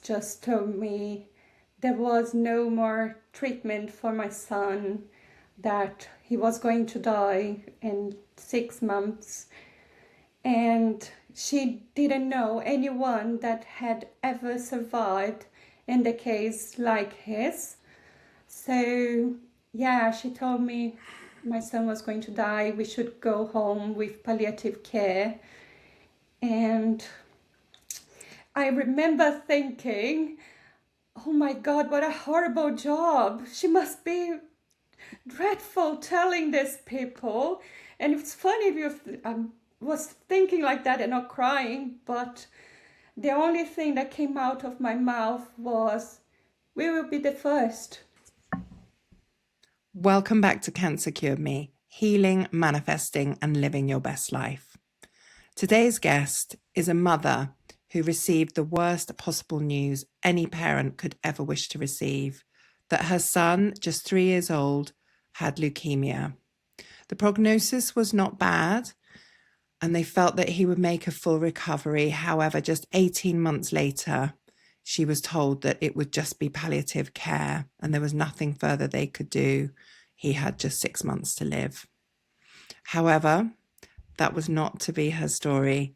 just told me there was no more treatment for my son, that he was going to die in 6 months. And she didn't know anyone that had ever survived in the case like his. So, yeah, she told me my son was going to die. We should go home with palliative care. And I remember thinking, oh my God, what a horrible job. She must be dreadful telling these people. And it's funny, I was thinking like that and not crying, but the only thing that came out of my mouth was, we will be the first. Welcome back to Cancer Cured Me, healing, manifesting, and living your best life. Today's guest is a mother who received the worst possible news any parent could ever wish to receive, that her son, just 3 years old, had leukemia. The prognosis was not bad, and they felt that he would make a full recovery. However, just 18 months later, she was told that it would just be palliative care and there was nothing further they could do. He had just 6 months to live. However, that was not to be her story.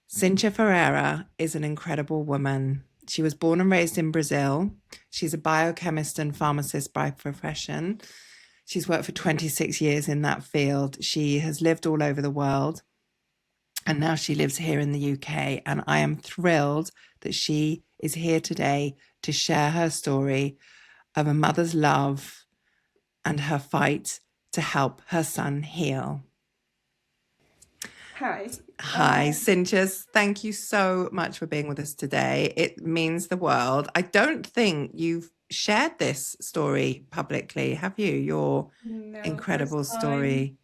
Cintia Ferreira is an incredible woman. She was born and raised in Brazil. She's a biochemist and pharmacist by profession. She's worked for 26 years in that field. She has lived all over the world, and now she lives here in the UK. And I am thrilled that she is here today to share her story of a mother's love and her fight to help her son heal. Hi. Hi, Cintia. Thank you so much for being with us today. It means the world. I don't think you've shared this story publicly, have you? Your incredible story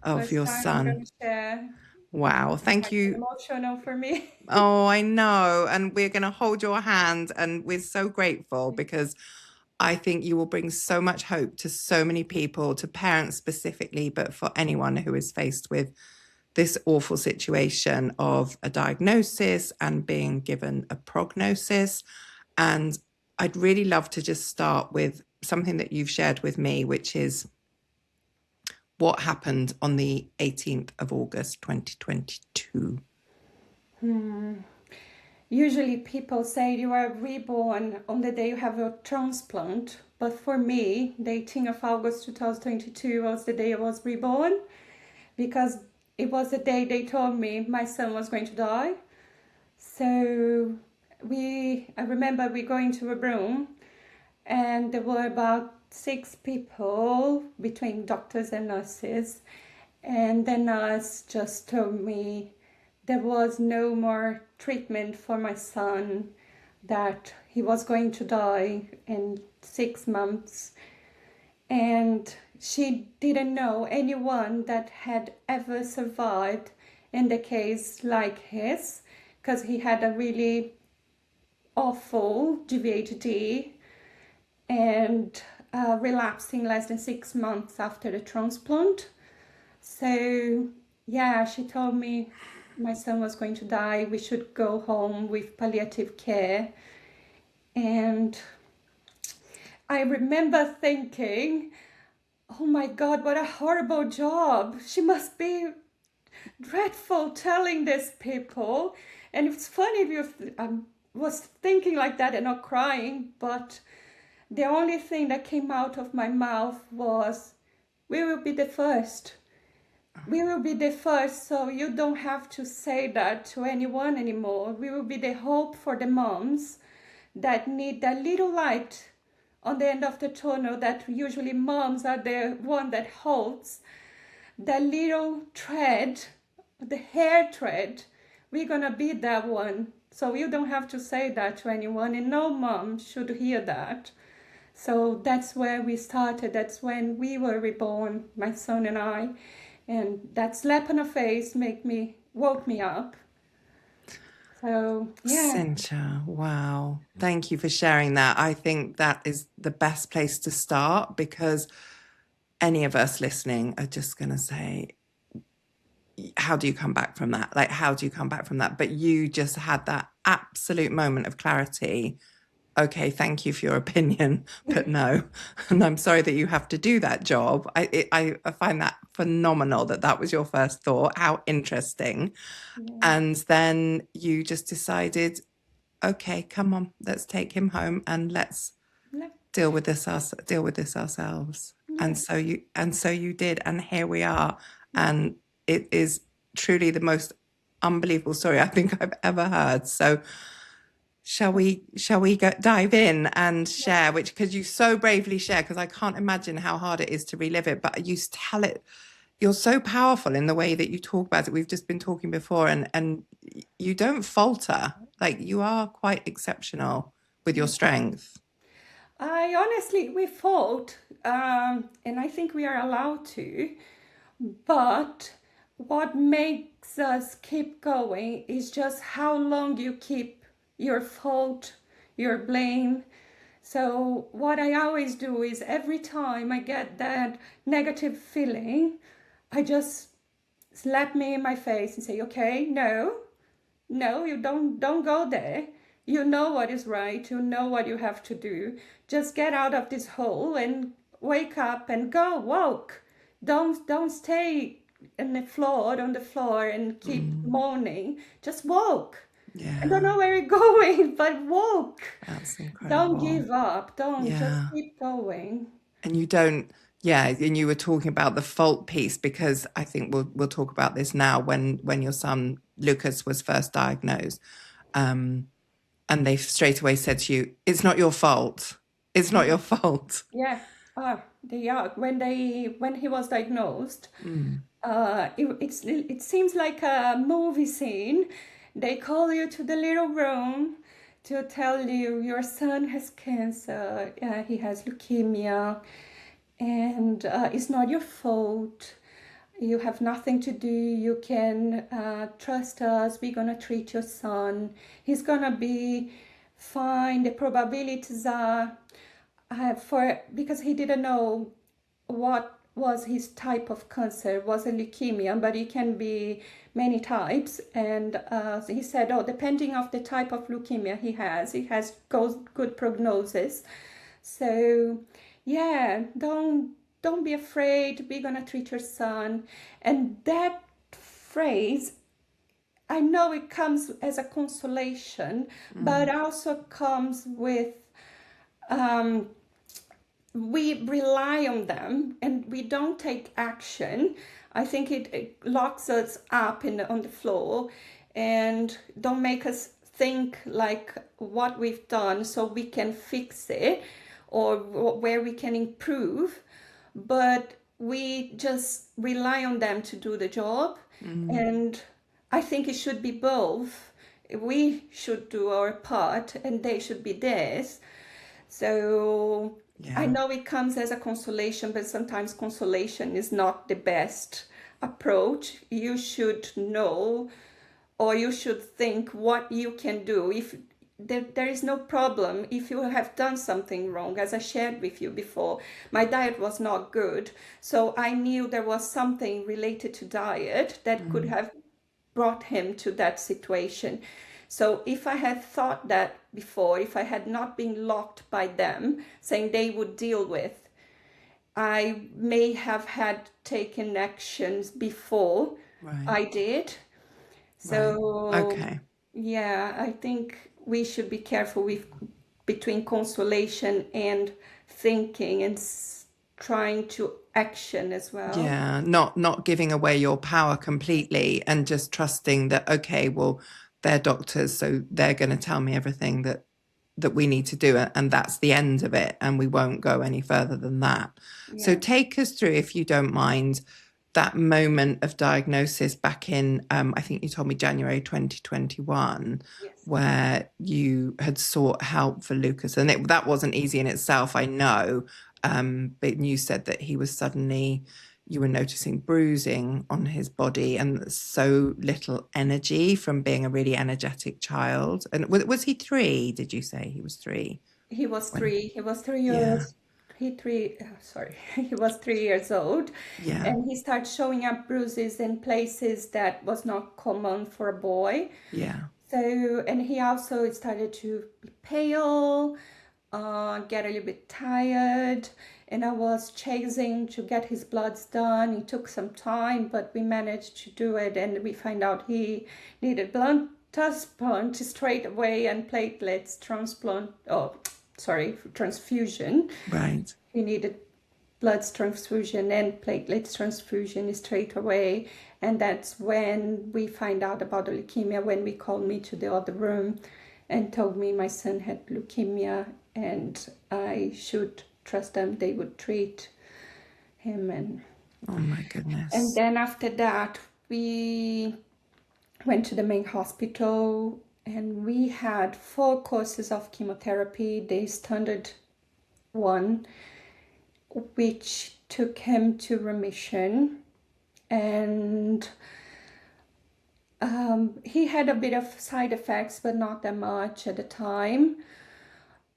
of your son. I'm going to share. Wow. Thank you. Emotional for me. Oh, I know. And we're going to hold your hand, and we're so grateful because I think you will bring so much hope to so many people, to parents specifically, but for anyone who is faced with this awful situation of a diagnosis and being given a prognosis. And I'd really love to just start with something that you've shared with me, which is what happened on the 18th of August, 2022. Usually people say you are reborn on the day you have a transplant. But for me, the 18th of August 2022 was the day I was reborn, because it was the day they told me my son was going to die. So I remember we going to a room, and there were about 6 people between doctors and nurses. And the nurse just told me there was no more treatment for my son, that he was going to die in 6 months. And she didn't know anyone that had ever survived in the case like his, because he had a really awful GVHD and relapsing less than 6 months after the transplant. So, yeah, she told me my son was going to die. We should go home with palliative care. And I remember thinking, oh my God, what a horrible job. She must be dreadful telling these people. And it's funny, I was thinking like that and not crying, but the only thing that came out of my mouth was, we will be the first. We will be the first, so you don't have to say that to anyone anymore. We will be the hope for the moms that need that little light on the end of the tunnel, that usually moms are the one that holds that little thread, the hair thread. We're gonna be that one. So you don't have to say that to anyone, and no mom should hear that. So that's where we started. That's when we were reborn, my son and I. And that slap on the face woke me up. So, yeah. Cintia, wow. Thank you for sharing that. I think that is the best place to start, because any of us listening are just going to say, how do you come back from that? Like, how do you come back from that? But you just had that absolute moment of clarity okay, thank you for your opinion, but no. And I'm sorry that you have to do that job. I find that phenomenal that that was your first thought. How interesting. Yeah. And then you just decided, okay, come on, let's take him home and let's Yeah. deal with this ourselves. Yeah. And so you did, and here we are. And it is truly the most unbelievable story I think I've ever heard. So shall we dive in and share, which, because you so bravely share, because I can't imagine how hard it is to relive it, but you tell it, you're so powerful in the way that you talk about it. We've just been talking before, and you don't falter. Like, you are quite exceptional with your strength. I honestly, we fought, and I think we are allowed to, but what makes us keep going is just how long you keep your fault, your blame. So, what I always do is every time I get that negative feeling, I just slap me in my face and say, okay, no, you don't go there. You know what is right. You know what you have to do. Just get out of this hole and wake up and go walk. Don't stay on the floor and keep moaning. Just walk. I don't Yeah, know where you're going, but walk. that's Don't incredible. give up. Don't just Yeah. keep going. And you don't, yeah, and you were talking about the fault piece, because I think we'll talk about this now. When your son Lucas was first diagnosed, and they straight away said to you, "It's not your fault. It's not your fault." Yeah. They are when he was diagnosed. It seems like a movie scene. They call you to the little room to tell you your son has cancer. He has leukemia, and it's not your fault. You have nothing to do. You can trust us. We're gonna treat your son. He's gonna be fine. The probabilities are for because he didn't know what was his type of cancer. It was a leukemia, but it can be many types. And so he said, oh, depending of the type of leukemia he has good prognosis. So yeah, don't be afraid. We're gonna treat your son. And that phrase, I know it comes as a consolation, but also comes with we rely on them and we don't take action. I think it locks us up on the floor and don't make us think like what we've done so we can fix it or where we can improve, but we just rely on them to do the job. And I think it should be both. We should do our part and they should be theirs. So I Yeah. know it comes as a consolation, but sometimes consolation is not the best approach. You should know or you should think what you can do. If there is no problem if you have done something wrong, as I shared with you before, my diet was not good. So I knew there was something related to diet that could have brought him to that situation. So if I had thought that before, if I had not been locked by them saying they would deal with, I may have had taken actions before Right. I did. Right. So Okay. yeah, I think we should be careful with between consolation and thinking and trying to action as well. Yeah, not giving away your power completely, and just trusting that, okay, well, they're doctors, so they're going to tell me everything that we need to do, and that's the end of it, and we won't go any further than that. So Yeah. take us through, if you don't mind, that moment of diagnosis back in, I think you told me January 2021, Yes. where you had sought help for Lucas, and that wasn't easy in itself, I know. But you said that he was suddenly, you were noticing bruising on his body and so little energy from being a really energetic child. And was he 3? Did you say he was 3? He was When, 3. He was 3 years. yeah, Sorry. He was 3 years old, yeah, and he started showing up bruises in places that was not common for a boy. yeah. So, and he also started to be pale, get a little bit tired, and I was chasing to get his bloods done. It took some time, but we managed to do it, and we find out he needed blood transplant straight away and platelets transplant. Oh, sorry, transfusion. Right. He needed blood transfusion and platelets transfusion straight away. And that's when we find out about the leukemia, when we called me to the other room and told me my son had leukemia and I should trust them, they would treat him. And Oh my goodness. and then after that, we went to the main hospital and we had 4 courses of chemotherapy, the standard one, which took him to remission. And he had a bit of side effects, but not that much at the time.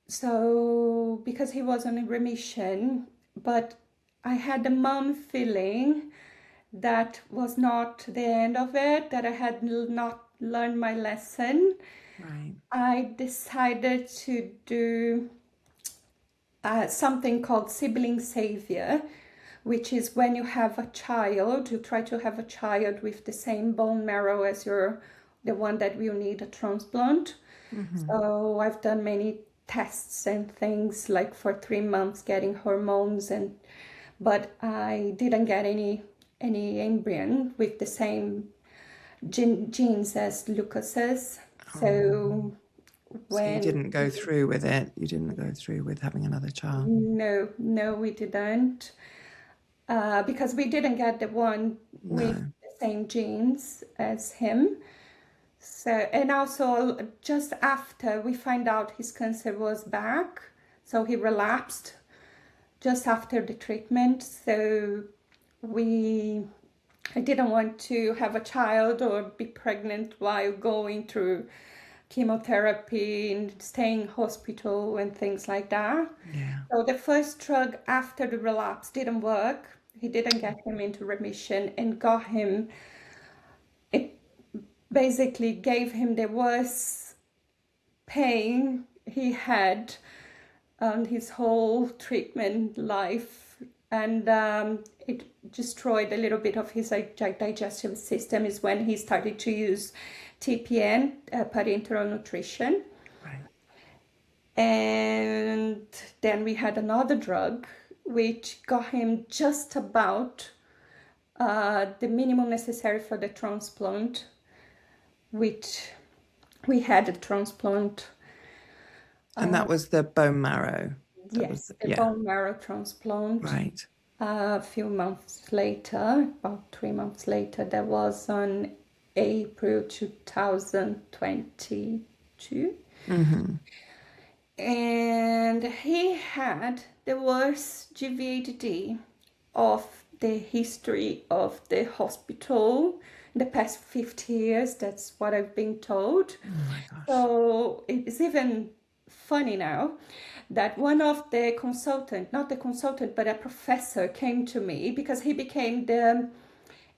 So, because he was in remission, but I had the mum feeling that was not the end of it, that I had not learned my lesson. Right. I decided to do something called sibling savior, which is when you have a child, you try to have a child with the same bone marrow as the one that will need a transplant. So I've done many tests and things, like for 3 months getting hormones, but I didn't get any embryon with the same genes as Lucas's. So So you didn't go through with it. You didn't go through with having another child. No, we didn't. Because we didn't get the one with the same genes as him. So, and also just after we find out his cancer was back, so he relapsed just after the treatment. So I didn't want to have a child or be pregnant while going through chemotherapy and staying in hospital and things like that. Yeah. So the first drug after the relapse didn't work. He didn't get him into remission and got him, it basically gave him the worst pain he had on his whole treatment life. And it destroyed a little bit of his digestive system is when he started to use TPN, parenteral nutrition. Right. And then we had another drug which got him just about the minimum necessary for the transplant, which we had a transplant. And that was the bone marrow. Yes, the bone marrow transplant. Right. A few months later, about 3 months later, that was on April 2022. And he had the worst GVHD of the history of the hospital in the past 50 years. That's what I've been told. Oh my gosh. So it's even funny now that one of the consultant, not the consultant, but a professor came to me because he became the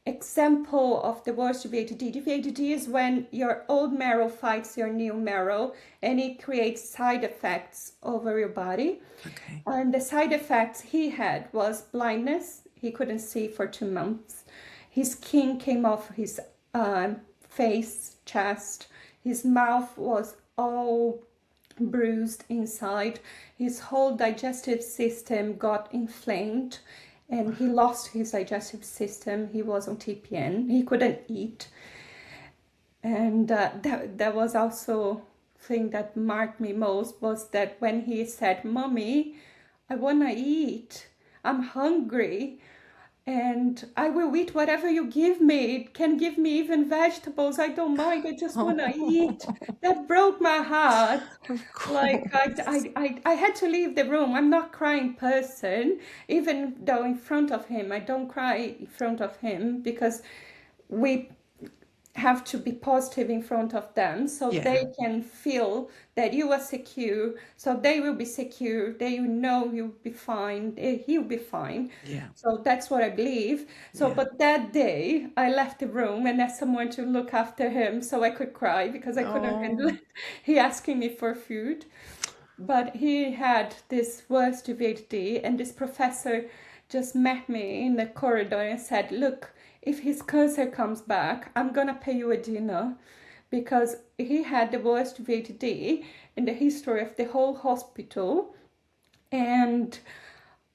example of the worst GVHD. GVHD is when your old marrow fights your new marrow and it creates side effects over your body. Okay. And the side effects he had was blindness. He couldn't see for 2 months. His skin came off his face, chest. His mouth was all bruised inside. His whole digestive system got inflamed and he lost his digestive system. He was on TPN. He couldn't eat. And that was also thing that marked me most was that when he said, "Mommy, I want to eat. I'm hungry. And I will eat whatever you give me. It can give me even vegetables. I don't mind. I just want to eat." That broke my heart. Of course. Like I had to leave the room. I'm not crying person, even though in front of him, I don't cry in front of him because have to be positive in front of them, so Yeah. they can feel that you are secure, so they will be secure, they know you'll be fine, he'll be fine. Yeah. So that's what I believe. So, Yeah. but that day I left the room and asked someone to look after him so I could cry because I couldn't handle Oh. it. He asking me for food. But he had this worst VHD, and this professor just met me in the corridor and said, "Look, if his cancer comes back, I'm gonna pay you a dinner," because he had the worst VHD in the history of the whole hospital. And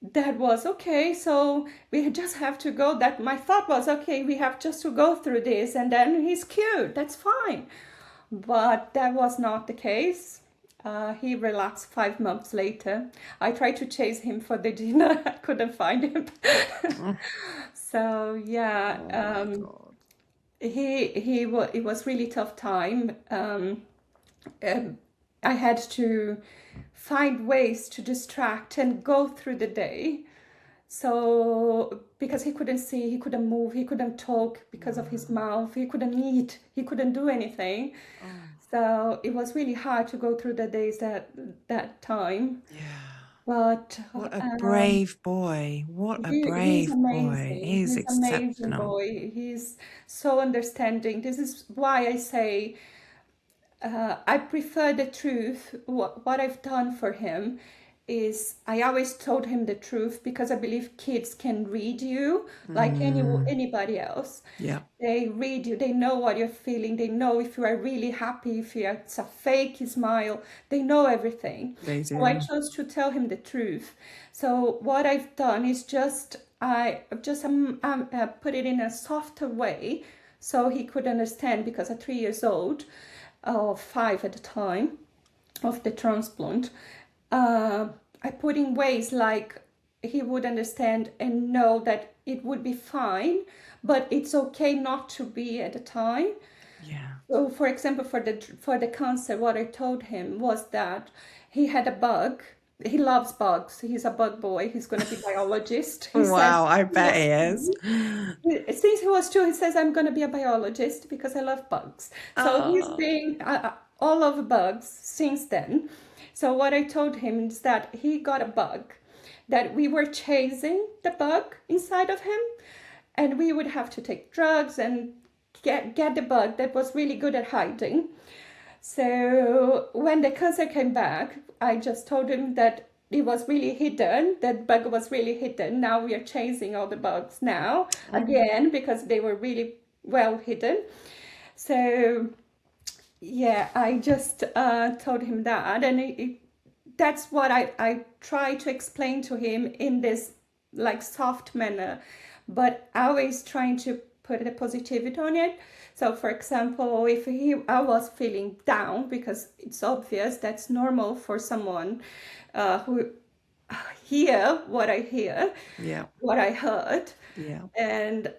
that was okay. So we just have to go. That my thought was, okay, we have just to go through this, and then he's cured. That's fine. But that was not the case. He relapsed 5 months later. I tried to chase him for the dinner. I couldn't find him. So yeah, Oh my God. it was really tough time. I had to find ways to distract and go through the day. So, because he couldn't see, he couldn't move, he couldn't talk because of his mouth, he couldn't eat, he couldn't do anything. So it was really hard to go through the days that time. Yeah. But What a brave boy. What a he's brave boy. amazing. He's He's amazing exceptional. boy. He's so understanding. This is why I say I prefer the truth. What I've done for him is I always told him the truth because I believe kids can read you like anybody else. Yeah. They read you, they know what you're feeling, they know if you are really happy, if it's a fake smile, they know everything. They So I do. chose to tell him the truth. So what I've done is put it in a softer way so he could understand, because at 3 years old, or 5 at the time of the transplant, I put in ways like he would understand and know that it would be fine, but it's okay not to be at the time. Yeah. So, for example, for the cancer, what I told him was that he had a bug. He loves bugs. He's a bug boy. He's going to be a biologist. He says, Wow, I bet he is. since he was 2, he says, "I'm going to be a biologist because I love bugs." So he's Oh. been all over bugs since then. So what I told him is that he got a bug, that we were chasing the bug inside of him, and we would have to take drugs and get the bug that was really good at hiding. So when the cancer came back, I just told him that it was really hidden, that bug was really hidden. Now we are chasing all the bugs now again because they were really well hidden. So yeah, I just told him that, and that's what I try to explain to him in this like soft manner, but always trying to put a positivity on it. So, for example, if I was feeling down, because it's obvious that's normal for someone who hear what I hear, Yeah. what I heard, Yeah. and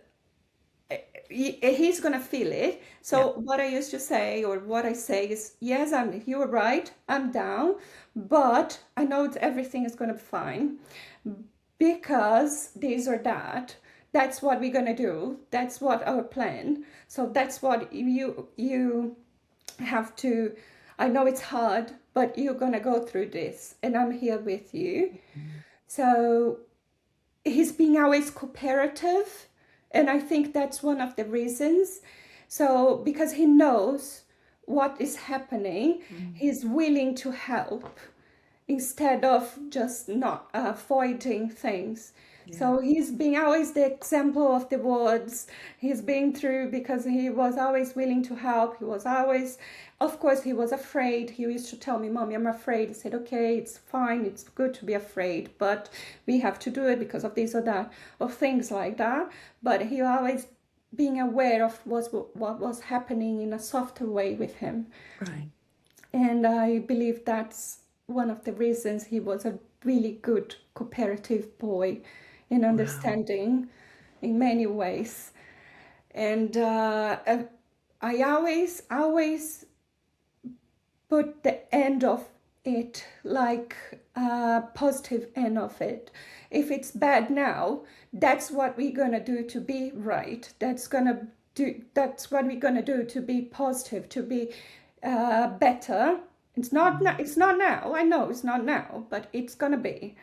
he's gonna feel it. So what I used to say, or what I say is, yes, you were right, I'm down, but I know everything is gonna be fine because this or that. That's what we're gonna do. That's what our plan. So that's what you have to. I know it's hard, but you're gonna go through this, and I'm here with you. So he's being always cooperative, and I think that's one of the reasons. So because he knows what is happening, he's willing to help instead of just not avoiding things. So he's being always the example of the words he's been through, because he was always willing to help. He was always, of course, he was afraid. He used to tell me, "Mommy, I'm afraid." I said, "Okay, it's fine. It's good to be afraid, but we have to do it because of this or that," or things like that. But he always being aware of what was happening in a softer way with him. Right. And I believe that's one of the reasons he was a really good cooperative boy in understanding in many ways. And I always put the end of it like a positive end of it. If it's bad now, that's what we're gonna do to be right. That's gonna that's what we're gonna do to be positive, to be better. It's not it's not now. I know it's not now, but it's gonna be.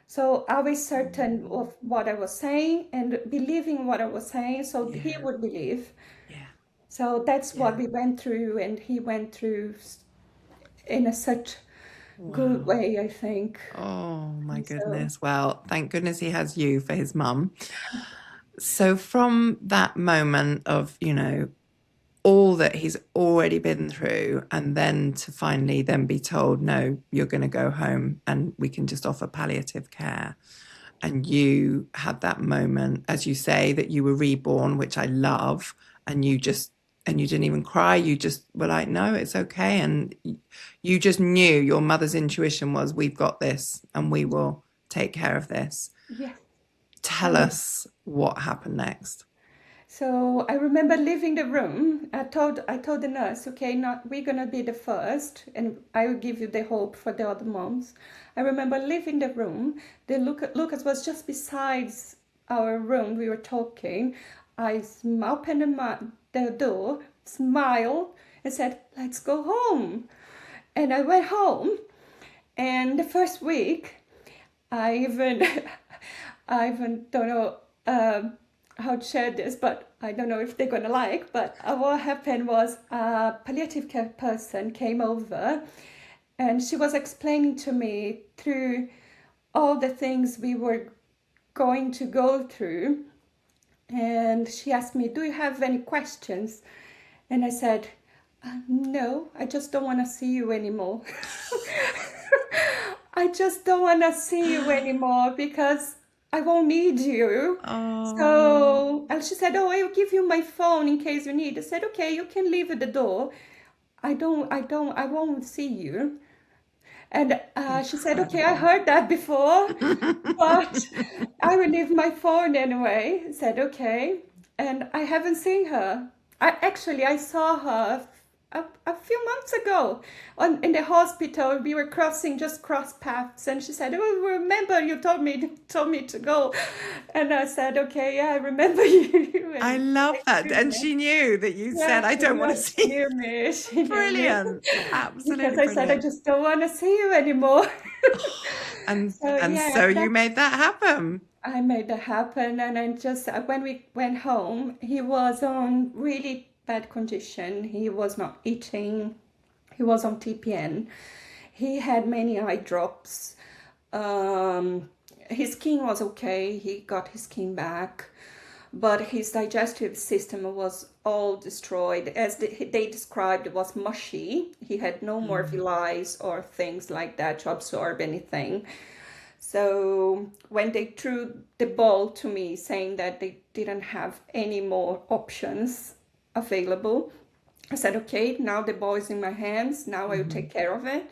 So I was certain of what I was saying and believing what I was saying, so he Yeah. would believe. Yeah. So that's Yeah. what we went through, and he went through in a such good Wow. way, I think. Oh my So goodness. Well, thank goodness he has you for his mum. So from that moment of, all that he's already been through, and then to finally then be told, no, you're going to go home and we can just offer palliative care. And you had that moment, as you say, that you were reborn, which I love. And you didn't even cry. You just were like, no, it's okay. And you just knew, your mother's intuition was, we've got this and we will take care of this. yes, I Tell know. us what happened next. So I remember leaving the room. I told the nurse, okay, not we're gonna be the first, and I will give you the hope for the other moms. I remember leaving the room. Lucas was just beside our room. We were talking. I opened the door, smiled, and said, "Let's go home." And I went home. And the first week, I even I even don't know how to share this, but I don't know if they're gonna like. But what happened was a palliative care person came over, and she was explaining to me through all the things we were going to go through, and she asked me, "Do you have any questions?" And I said, "No, I just don't want to see you anymore." I just don't want to see you anymore because I won't need you. Oh, So, and she said, "Oh, I'll give you my phone in case you need." I said, "Okay, you can leave at the door. I won't see you." And she said, "Okay, I incredible. heard that before, but I will leave my phone anyway." I said, "Okay." And I haven't seen her. I saw her a few months ago in the hospital. We were just cross paths, and she said, "Oh, remember you told me to go," and I said, "Okay, yeah, I remember you." I And love that. excuse And me. she knew that you Yeah, said, I don't want to she see. knew me. She knew me Brilliant. because Absolutely I said, "I brilliant. just don't want to see you anymore." And So and yeah, so you that's made that happen. I made that happen, and I just when we went home, he was on really bad condition. He was not eating. He was on TPN. He had many eye drops. Um, his skin was okay. He got his skin back, but his digestive system was all destroyed. As they described, it was mushy. He had no more Mm. villi or things like that to absorb anything. So when they threw the ball to me, saying that they didn't have any more options available, I said, "Okay, now the ball is in my hands. Now I will Mhm. take care of it."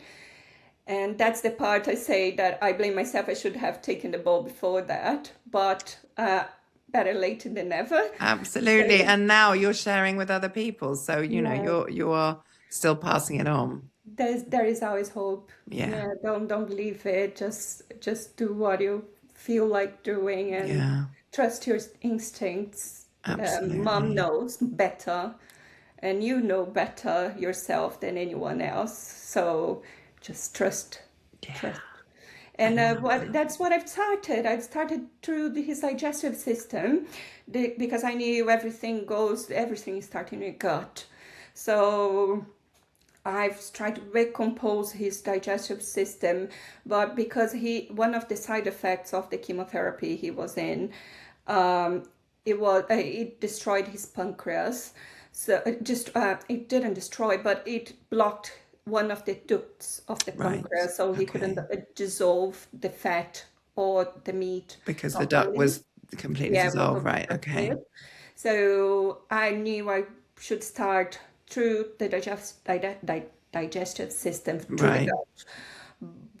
And that's the part I say that I blame myself. I should have taken the ball before that, but better late than never. Absolutely. So And now you're sharing with other people. So, yeah, you are still passing it on. there is always hope. Yeah. Yeah, don't believe it. Just do what you feel like doing and Yeah. trust your instincts. Mom Absolutely. knows better, and you know better yourself than anyone else. So just Yeah. trust. I And love that. that's what I've started. I've started through his digestive system, because I knew everything is starting in your gut. So I've tried to recompose his digestive system, but because one of the side effects of the chemotherapy he was in, um, it destroyed his pancreas. So it didn't destroy, but it blocked one of the ducts of the Right. pancreas, so he couldn't Okay. dissolve the fat or the meat Because the duct properly. was completely Yeah, dissolved. Right. it. Okay. So I knew I should start through the digestive system, through the Right. gut.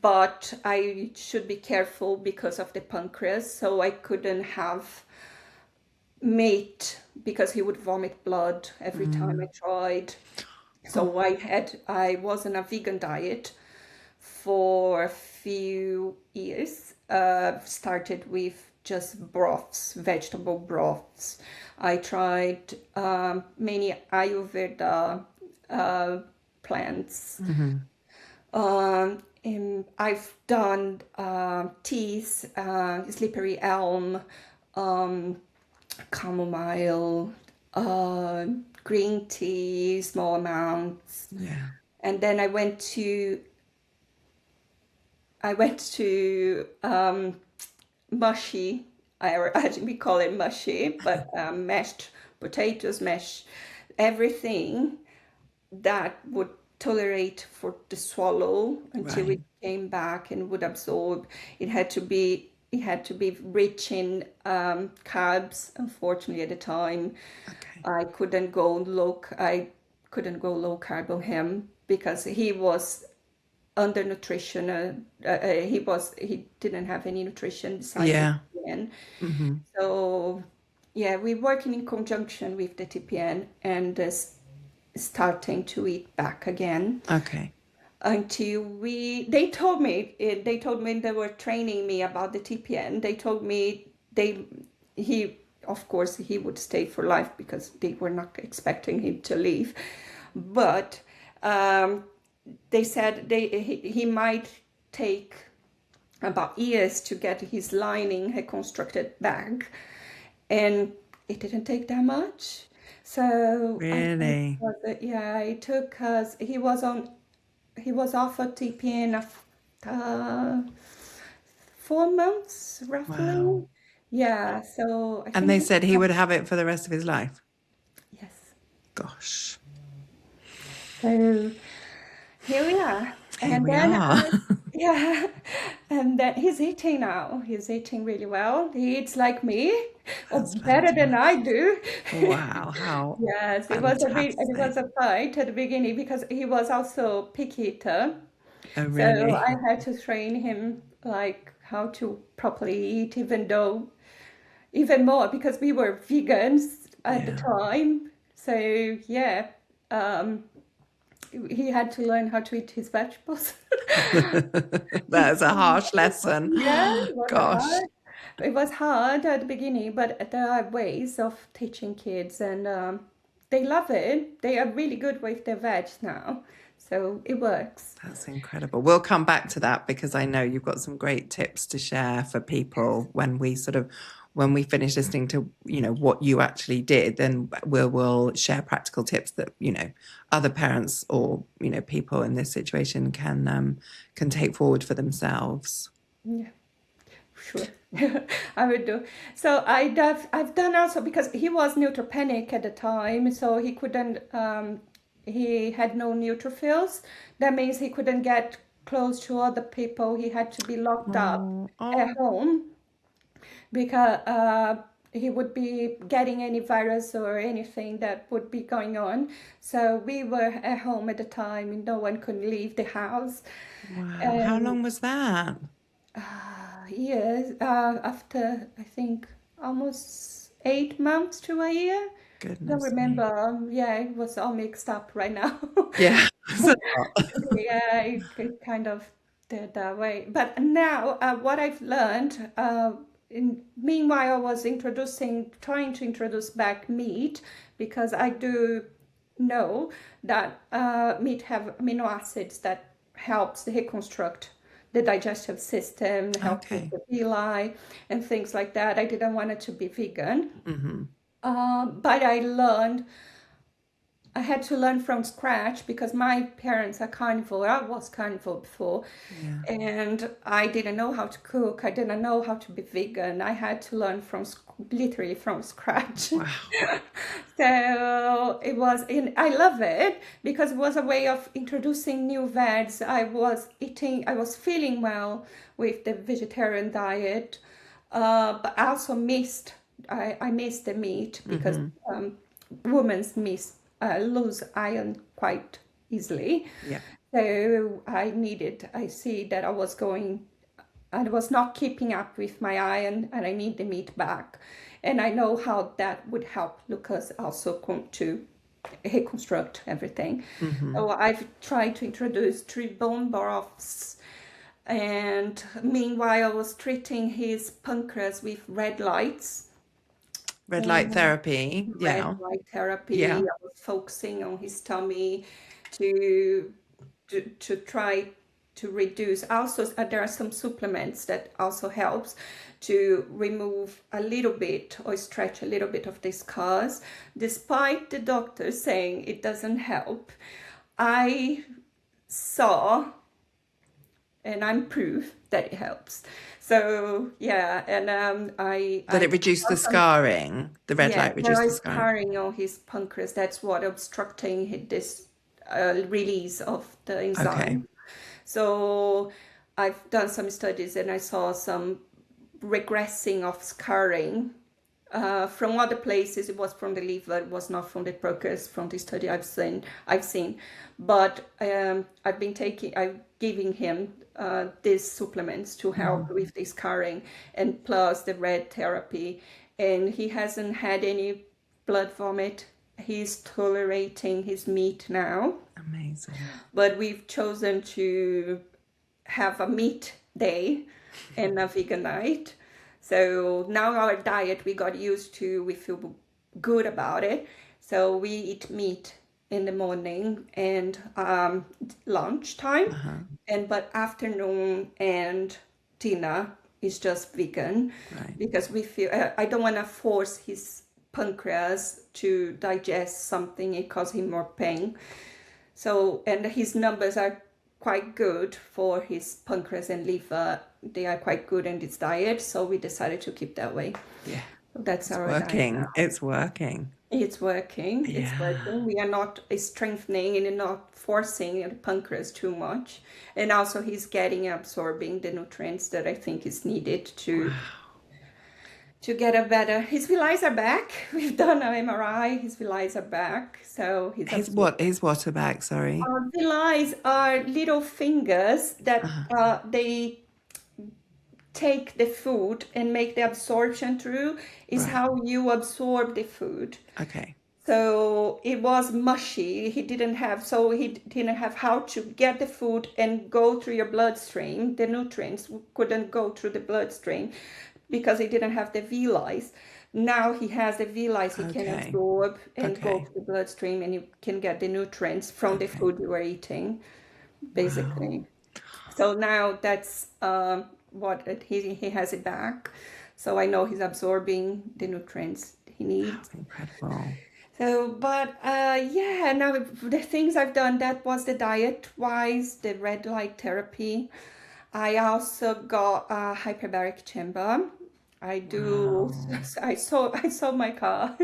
But I should be careful because of the pancreas, so I couldn't have meat because he would vomit blood every time I Mm. tried. Oh, So I was on a vegan diet for a few years. Started with just broths, vegetable broths. I tried many Ayurveda plants. And I've done teas, slippery elm, chamomile, green tea, small amounts. Yeah. And then I went to mushy. We call it mushy, but mashed potatoes, mashed everything that would tolerate for the swallow until Right. it came back and would absorb. It had to be rich in carbs. Unfortunately, at the time, Okay. I couldn't go low. I couldn't go low carb on him because he was undernutrition. He didn't have any nutrition besides the Yeah. TPN. Mm-hmm. So yeah, we're working in conjunction with the TPN and starting to eat back again Okay. until they told me they were training me about the TPN. They told me he of course he would stay for life because they were not expecting him to leave, but they said he might take about years to get his lining reconstructed back, and it didn't take that much. So I think Really? it took us. He was off a TPN of 4 months roughly. Wow. Yeah, so I And think they said he would have it for the rest of his life. yes. Gosh. So here we are. Here And we then are. yeah, and then he's eating now. He's eating really well. He eats like me, or That's better than I fantastic. do. Wow. How Yes, it was fantastic. a fight at the beginning because he was also picky eater. Oh, So really? I had to train him like how to properly eat, even more because we were vegans at the Yeah. time. So yeah, um, he had to learn how to eat his vegetables. That's a harsh lesson. Yeah, it was Gosh. hard. It was hard at the beginning, but there are ways of teaching kids, and they love it. They are really good with their veg now, so it works. That's incredible. We'll come back to that because I know you've got some great tips to share for people when we finish listening to, what you actually did, then we'll share practical tips that, other parents or, people in this situation can take forward for themselves. Yeah, sure. I would do. So I've done also because he was neutropenic at the time, so he couldn't he had no neutrophils. That means he couldn't get close to other people. He had to be locked up Oh, at oh, home because he would be getting any virus or anything that would be going on. So we were at home at the time and no one could leave the house. wow. How And long was that? years after, I think, almost 8 months to a year. I don't Goodness remember. me. Yeah, it was all mixed up right now. Yeah. It's a lot. Yeah, it kind of did that way. But now, what I've learned, meanwhile, I was trying to introduce back meat because I do know that meat have amino acids that helps reconstruct the digestive system, help with Okay. the villi and things like that. I didn't want it to be vegan, Mm-hmm. but I had to learn from scratch because my parents are carnivore. I was carnivore before, Yeah. and I didn't know how to cook. I didn't know how to be vegan. I had to learn literally from scratch. Wow. So I love it because it was a way of introducing new veg. I was feeling well with the vegetarian diet, but I also I missed the meat because women's lose iron quite easily. Yeah. So I see that I was not keeping up with my iron and I need the meat back. And I know how that would help Lucas also to reconstruct everything. Mm-hmm. So I've tried to introduce tree bone broths And meanwhile, I was treating his pancreas with red lights Red light and therapy. red Yeah. light therapy. Yeah. I was focusing on his tummy to to try to reduce. Also, there are some supplements that also helps to remove a little bit or stretch a little bit of the scars. Despite the doctor saying it doesn't help, I saw and I'm proof that it helps. So yeah, and That I it reduced saw the some, scarring. The red yeah, light there reduced the is scarring. scarring on his pancreas. That's what obstructing this release of the Okay. enzyme. So I've done some studies and I saw some regressing of scarring from other places. It was from the liver, it was not from the pancreas. From the study I've seen, but I'm giving him these supplements to help with the scarring, and plus the red therapy, and he hasn't had any blood vomit. He's tolerating his meat now, Amazing. but we've chosen to have a meat day and a vegan night. So now our diet we got used to, we feel good about it. So we eat meat in the morning and lunchtime, Uh-huh. and but afternoon and dinner is just vegan Right. because we feel I don't want to force his pancreas to digest something. It causes him more pain. So, and his numbers are quite good for his pancreas and liver. They are quite good in this diet, so we decided to keep that way. Yeah. So that's It's our diet working. now. It's working. It's working. It's Yeah. working. We are not strengthening and not forcing the pancreas too much. And also, he's getting absorbing the nutrients that I think is needed to get a better. His villi are back. We've done an MRI. His villi are back, so he's His absorbing. what? His what back? Sorry. Villi are little fingers that Uh-huh. they take the food and make the absorption through. Is Right. how you absorb the food. Okay. So it was mushy. He didn't have how to get the food and go through your bloodstream. The nutrients couldn't go through the bloodstream because he didn't have the villi. Now he has the villi, he can Okay. absorb and go Okay. to the bloodstream, and you can get the nutrients from the Okay. food you are eating, Wow. basically. So now that's what he has it back. So I know he's absorbing the nutrients he needs. Incredible. So, but yeah, now the things I've done, that was the diet wise, the red light therapy. I also got a hyperbaric chamber. I do. Wow. I sold my car,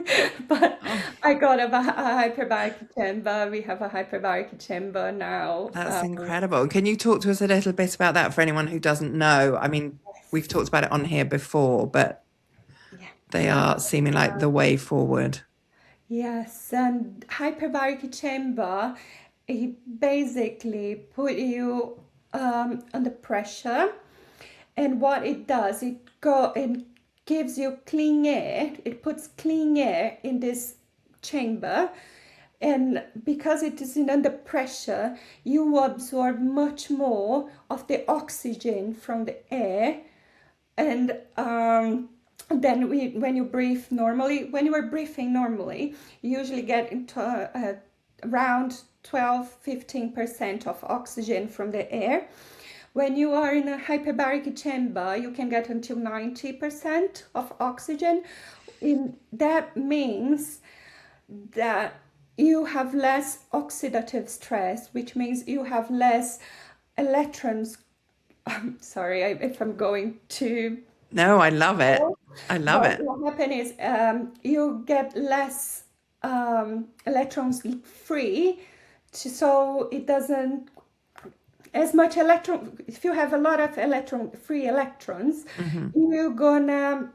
but Oh, I got a hyperbaric chamber. We have a hyperbaric chamber now. that's incredible. Can you talk to us a little bit about that for anyone who doesn't know? I mean, we've talked about it on here before, but Yeah. they are seeming like the way forward. Yes, and hyperbaric chamber, it basically put you under pressure, and what it does, it gives you clean air. It puts clean air in this chamber, and because it is in under pressure, you absorb much more of the oxygen from the air, and then when you breathe normally, when you are breathing normally, you usually get into around 12-15% of oxygen from the air. When you are in a hyperbaric chamber, you can get until 90% of oxygen. That means that you have less oxidative stress, which means you have less electrons. I'm sorry if I'm going to. No, I love it. I love But it. what happens is you get less electrons free, so it doesn't as much electron. If you have a lot of free electrons, you're gonna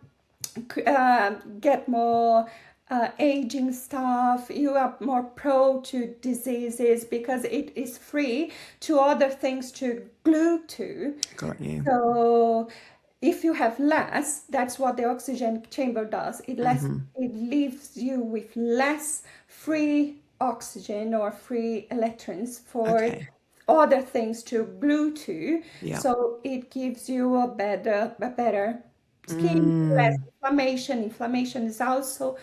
get more aging stuff. You are more prone to diseases because it is free to other things to glue to. Got you. So if you have less, that's what the oxygen chamber does. It leaves you with less free oxygen or free electrons for Okay. other things to glue to. Yeah. So it gives you a better skin, less inflammation. Inflammation is also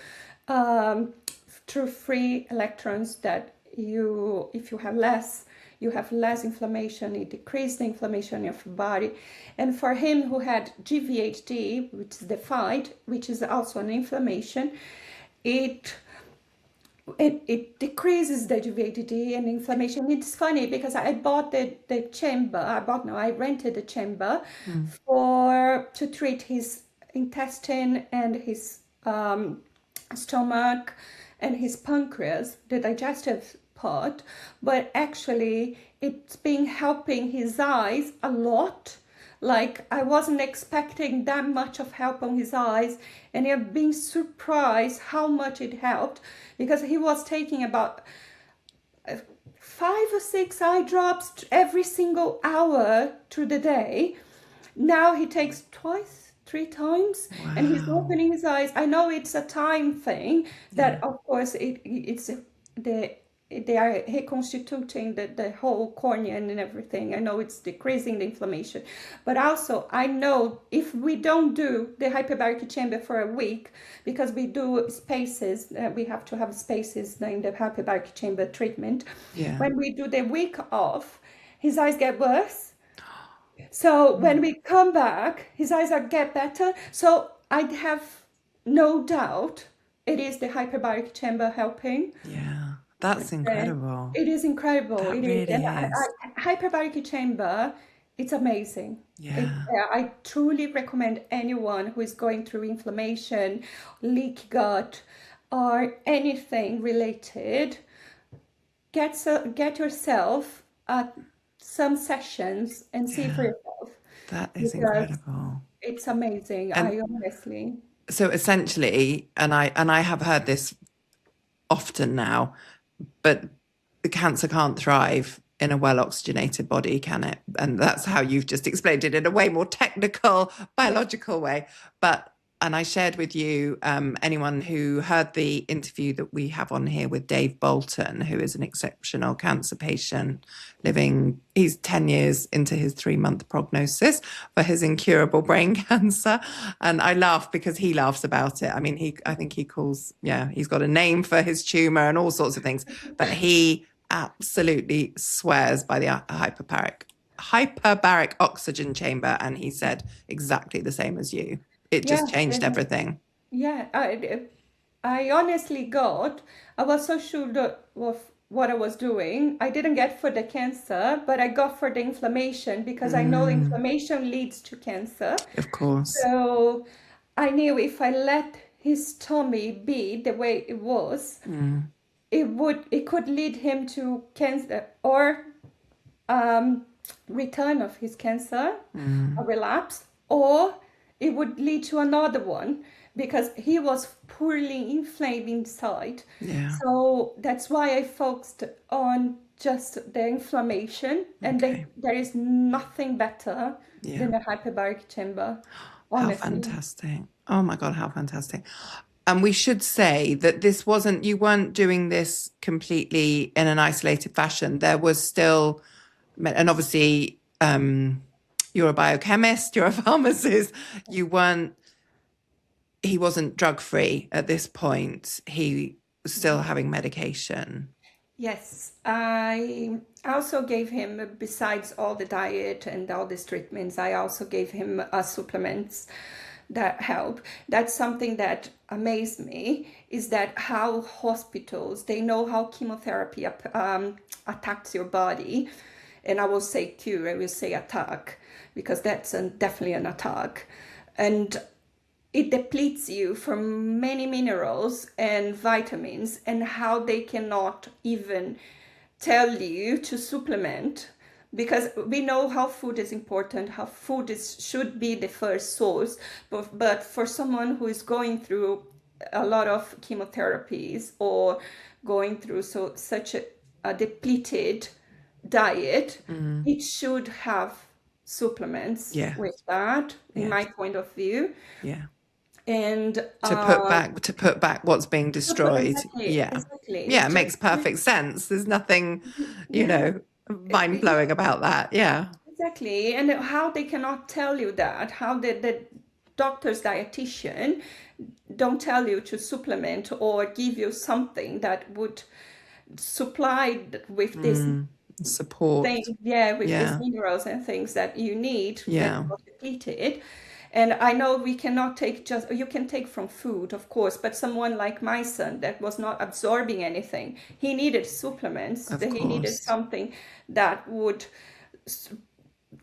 through free electrons that if you have less, you have less inflammation. It decreases the inflammation of your body. And for him who had GVHD, which is defined, which is also an inflammation, it decreases the GVHD and inflammation. It's funny because I bought the chamber. I rented the chamber to treat his intestine and his stomach and his pancreas, the digestive part. But actually, it's been helping his eyes a lot. Like, I wasn't expecting that much of help on his eyes, and I've been surprised how much it helped, because he was taking about 5 or 6 eye drops every single hour through the day. Now he takes twice, 3 times, and he's opening his eyes. I know it's a time thing that, of course, they are reconstituting the whole cornea and everything. I know it's decreasing the inflammation, but also I know if we don't do the hyperbaric chamber for a week, because we do spaces, we have to have spaces in the hyperbaric chamber treatment. Yeah. When we do the week off, his eyes get worse. So when we come back, his eyes get better. So I have no doubt it is the hyperbaric chamber helping. Yeah. That's incredible. It is incredible. That really is. Hyperbaric chamber, it's amazing. Yeah. I truly recommend anyone who is going through inflammation, leaky gut, or anything related, get yourself some sessions and see for yourself. That is incredible. It's amazing. I honestly. So essentially, and I have heard this often now, but the cancer can't thrive in a well oxygenated body, can it? And that's how you've just explained it in a way more technical, biological way. And I shared with you, anyone who heard the interview that we have on here with Dave Bolton, who is an exceptional cancer patient he's 10 years into his 3-month prognosis for his incurable brain cancer. And I laugh because he laughs about it. I mean, I think he calls, he's got a name for his tumor and all sorts of things, but he absolutely swears by the hyperbaric oxygen chamber. And he said exactly the same as you. It just changed everything. Yeah, I honestly I was so sure of what I was doing. I didn't get for the cancer, but I got for the inflammation, because I know inflammation leads to cancer. Of course. So I knew if I let his tummy be the way it was, it could lead him to cancer or return of his cancer, a relapse, or it would lead to another one, because he was poorly inflamed inside. Yeah. So that's why I focused on just the inflammation, and there is nothing better than a hyperbaric chamber. Honestly. How fantastic. Oh my God, how fantastic. And we should say that you weren't doing this completely in an isolated fashion. There was still, and obviously, you're a biochemist, you're a pharmacist, he wasn't drug-free at this point. He was still having medication. Yes, I also gave him, besides all the diet and all these treatments, I also gave him supplements that help. That's something that amazed me, is that how hospitals, they know how chemotherapy attacks your body. And I will say cure, I will say attack, because that's definitely an attack. And it depletes you from many minerals and vitamins, and how they cannot even tell you to supplement, because we know how food is important, how food should be the first source. But for someone who is going through a lot of chemotherapies or going through such a depleted diet, it should have supplements with that, in my point of view. Yeah. And to put back what's being destroyed. Exactly. Yeah, it makes perfect sense. There's nothing, mind-blowing about that. Yeah. Exactly. And how they cannot tell you that, how the doctor's dietitian don't tell you to supplement or give you something that would supply with this Support. thing, yeah, with these Yeah. minerals and things that you need when Yeah. you're depleted. And I know we cannot take just, you can take from food, of course, but someone like my son that was not absorbing anything, he needed supplements, Of that he needed course. something that would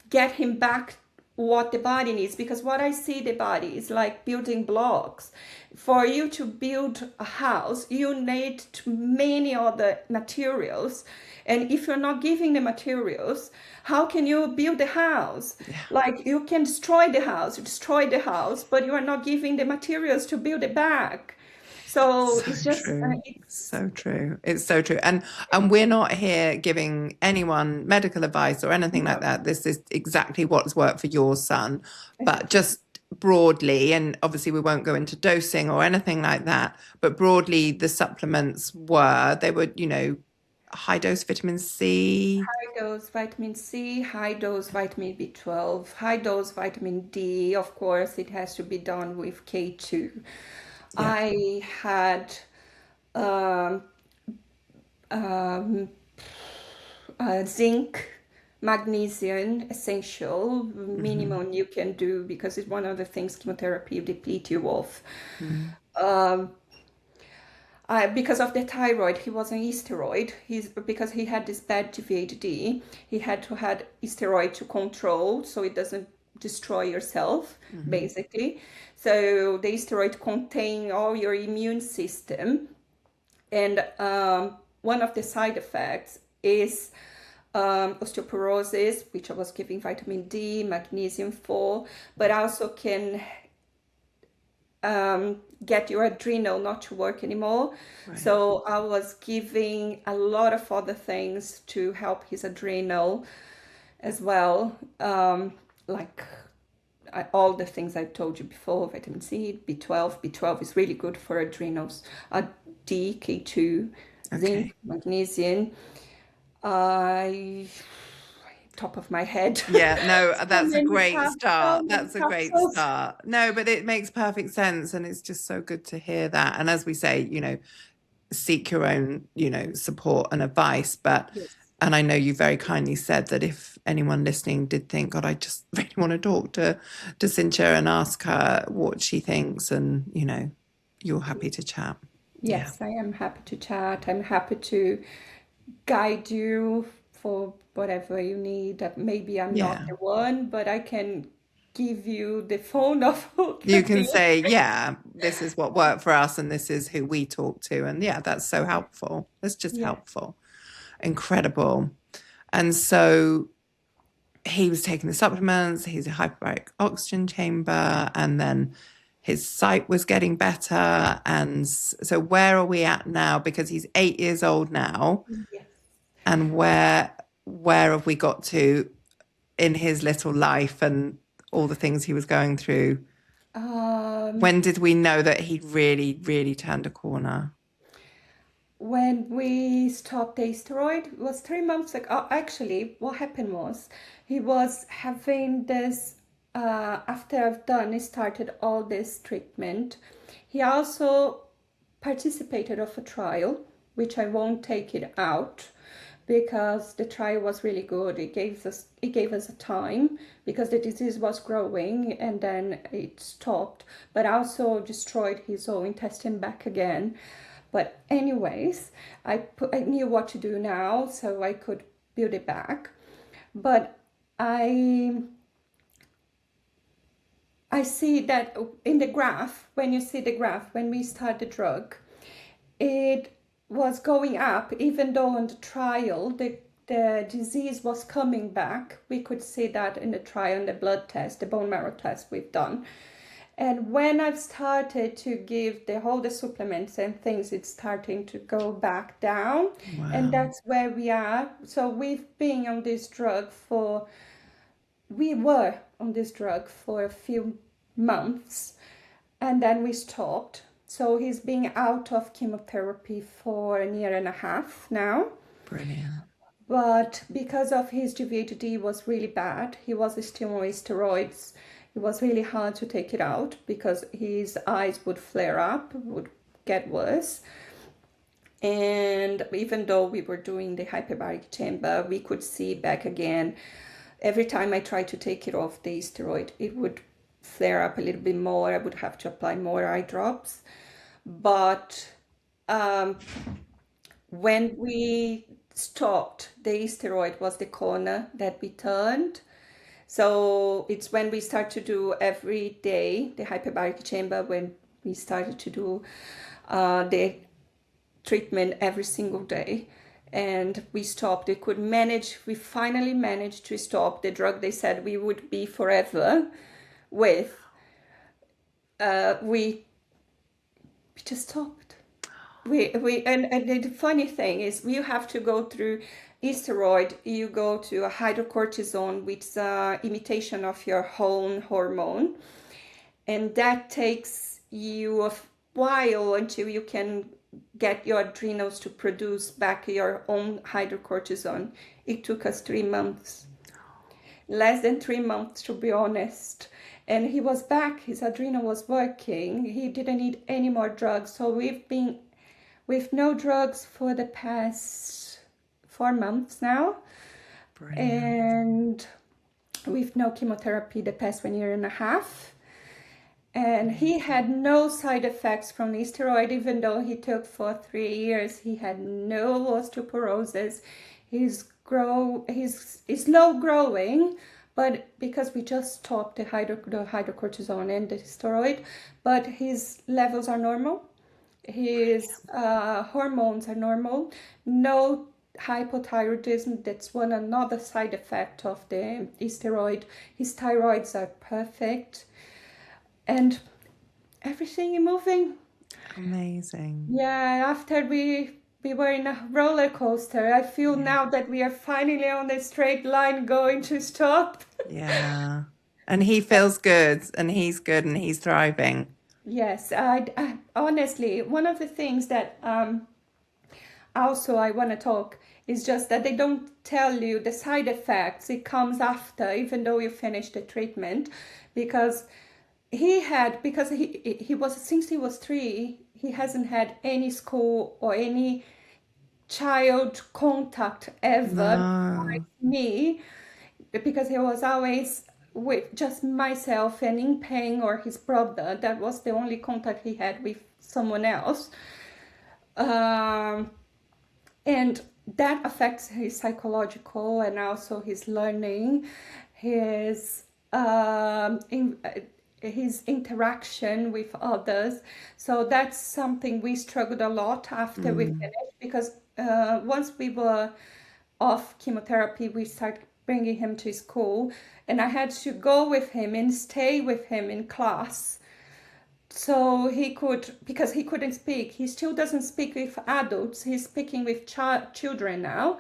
get him back what the body needs, because what I see the body is like building blocks. For you to build a house, you need many other materials, and if you're not giving the materials, how can you build the house? Like, you can destroy the house, but you are not giving the materials to build it back. So So it's just true. it's So true. It's so true. And we're not here giving anyone medical advice or anything like that. This is exactly what's worked for your son. But just broadly, and obviously we won't go into dosing or anything like that, but broadly the supplements they were, high dose vitamin C. high dose vitamin C, high dose vitamin B12, high dose vitamin D. Of course, it has to be done with K2. Yeah. I had um, um, zinc, magnesium, essential, minimum you can do, because it's one of the things chemotherapy deplete you of. Um, because of the thyroid, he was on steroid. Because he had this bad GVHD, he had to have steroid to control so it doesn't destroy yourself, basically. So the steroid contain all your immune system, and one of the side effects is osteoporosis, which I was giving vitamin D, magnesium for, but also can get your adrenal not to work anymore. Right. So I was giving a lot of other things to help his adrenal as well, like all the things I told you before, vitamin C, B12. B12 is really good for adrenals. D, K2, zinc, magnesium. Top of my head. Yeah, no, So that's a many great start. so many That's a great capsules. start. No, but it makes perfect sense. And it's just so good to hear that. And as we say, seek your own, support and advice. Yes. And I know you very kindly said that if anyone listening did think, God, I just really want to talk to Cintia and ask her what she thinks, and, you're happy to chat. Yes, I am happy to chat. I'm happy to guide you for whatever you need. Maybe I'm not the one, but I can give you the phone of who You could can be. say, yeah, this is what worked for us and this is who we talk to. And yeah, that's so helpful. That's just helpful. Incredible. And so he was taking the supplements, he's a hyperbaric oxygen chamber, and then his sight was getting better. And so where are we at now? Because he's 8 years old now. Yes. And where have we got to in his little life and all the things he was going through? When did we know that he really, really turned a corner? When we stopped the steroid, it was 3 months ago. Actually, what happened was he was having this, after I started all this treatment, he also participated of a trial, which I won't take it out because the trial was really good. It gave us a time because the disease was growing and then it stopped, but also destroyed his whole intestine back again. But anyways, I knew what to do now, so I could build it back. But I see that in the graph, when you see the graph, when we start the drug, it was going up, even though on the trial, the disease was coming back. We could see that in the trial, in the blood test, the bone marrow test we've done. And when I've started to give all the supplements and things, it's starting to go back down. Wow. And that's where we are. So we were on this drug for a few months, and then we stopped. So he's been out of chemotherapy for a year and a half now. Brilliant. But because of his GVHD was really bad, he was still on steroids. It was really hard to take it out because his eyes would flare up, would get worse. And even though we were doing the hyperbaric chamber, we could see back again. Every time I tried to take it off the steroid, it would flare up a little bit more. I would have to apply more eye drops. But when we stopped the steroid was the corner that we turned. So it's when we start to do every day the hyperbaric chamber, when we started to do the treatment every single day, and we stopped. We finally managed to stop the drug they said we would be forever with. We just stopped. And the funny thing is, you have to go through steroid. You go to a hydrocortisone, which is an imitation of your own hormone, and that takes you a while until you can get your adrenals to produce back your own hydrocortisone. It took us 3 months, less than 3 months, to be honest. And he was back, his adrenal was working, he didn't need any more drugs. So we've been with no drugs for the past 4 months now. Brilliant. And with no chemotherapy the past 1.5 years. And he had no side effects from the steroid, even though he took for 3 years. He had no osteoporosis. He's slow growing, but because we just stopped the hydrocortisone and the steroid, but his levels are normal. His hormones are normal. No hypothyroidism. That's another side effect of the steroid. His thyroids are perfect. And everything is moving. Amazing. Yeah, after we were in a roller coaster, I feel now that we are finally on the straight line going to stop. Yeah. And he feels good, and he's good, and he's thriving. Yes, I honestly, one of the things that also I want to talk is just that they don't tell you the side effects. It comes after, even though you finish the treatment, because he was, since he was 3, he hasn't had any school or any child contact ever. No. Like me, because he was always with just myself and in pain, or his brother. That was the only contact he had with someone else. And that affects his psychological and also his learning, his interaction with others. So that's something we struggled a lot after we finished, because once we were off chemotherapy, we started bringing him to school, and I had to go with him and stay with him in class. So because he couldn't speak. He still doesn't speak with adults. He's speaking with children now.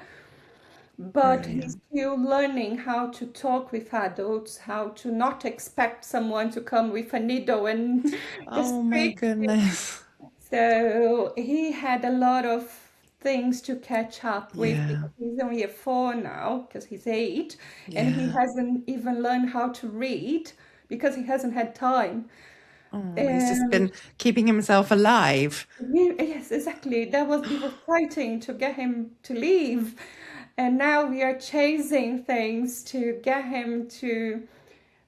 But he's still learning how to talk with adults, how to not expect someone to come with a needle and just Oh my prick. goodness. So he had a lot of things to catch up with, Yeah. because he's only 4 now, because he's 8, and he Yeah. hasn't even learned how to read because he hasn't had time. Oh, he's just been keeping himself alive. Yes, exactly. We were fighting to get him to leave. And now we are chasing things to get him to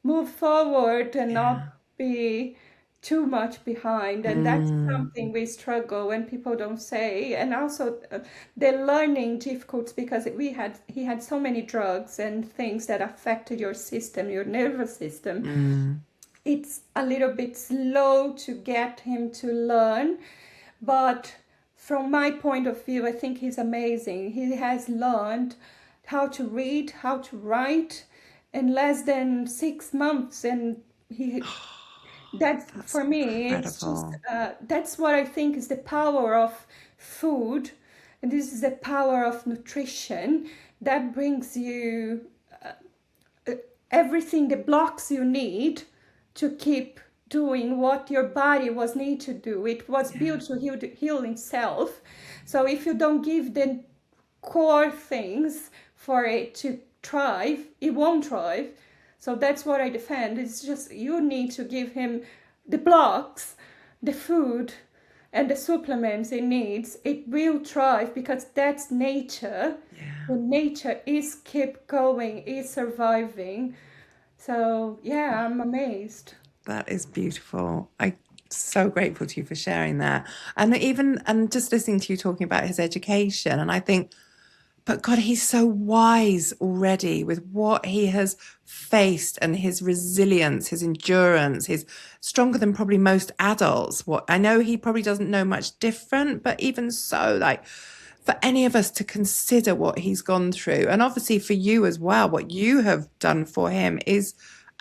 move forward and not be too much behind. And that's something we struggle when people don't say. And also the learning difficulties, because he had so many drugs and things that affected your system, your nervous system. It's a little bit slow to get him to learn, but from my point of view, I think he's amazing. He has learned how to read, how to write in less than 6 months, and that's for me, it's just that's what I think is the power of food, and this is the power of nutrition that brings you everything, the blocks you need to keep doing what your body was need to do. It was built to heal itself. So if you don't give the core things for it to thrive, it won't thrive. So that's what I defend. It's just you need to give him the blocks, the food, and the supplements it needs. It will thrive because that's nature. Yeah. The nature is keep going, is surviving. So yeah, I'm amazed. That is beautiful. I'm so grateful to you for sharing that. And just listening to you talking about his education, and I think, but God, he's so wise already with what he has faced and his resilience, his endurance, he's stronger than probably most adults. What I know, he probably doesn't know much different, but even so, like, for any of us to consider what he's gone through, and obviously for you as well, what you have done for him is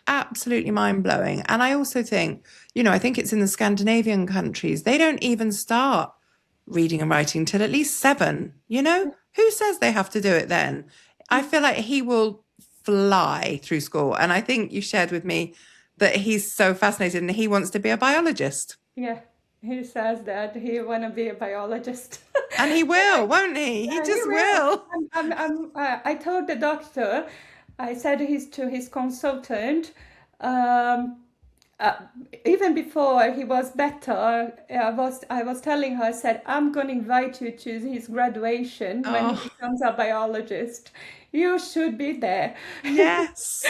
absolutely mind blowing. And I also think, I think it's in the Scandinavian countries, they don't even start reading and writing till at least 7. Who says they have to do it then? I feel like he will fly through school. And I think you shared with me that he's so fascinated and he wants to be a biologist. Yeah, he says that he want to be a biologist. And he will, won't he? He Yeah, he just will. will. I told the doctor, I said to his consultant, um, uh, even before he was better, I was telling her, I said, I'm going to invite you to his graduation when he Oh, becomes a biologist. You should be there. yes.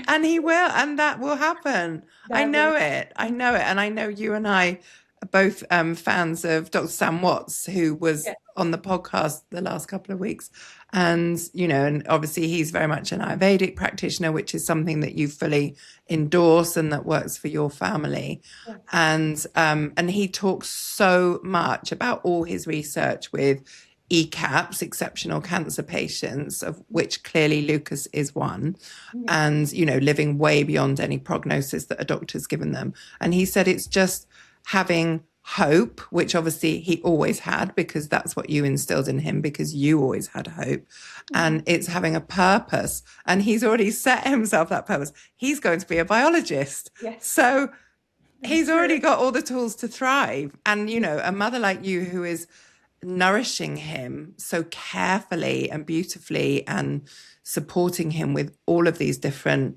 And he will. And that will happen. I That will know it. I know it. And I know you and I are both fans of Dr. Sam Watts, who was yeah, on the podcast the last couple of weeks. And obviously he's very much an Ayurvedic practitioner, which is something that you fully endorse and that works for your family. yeah, And he talks so much about all his research with ECAPs, exceptional cancer patients, of which clearly Lucas is one, yeah, and, living way beyond any prognosis that a doctor's given them. And he said it's just having hope, which obviously he always had, because that's what you instilled in him, because you always had hope. And it's having a purpose. And he's already set himself that purpose. He's going to be a biologist. yes. So he's That's already true. got all the tools to thrive. And, a mother like you who is nourishing him so carefully and beautifully and supporting him with all of these different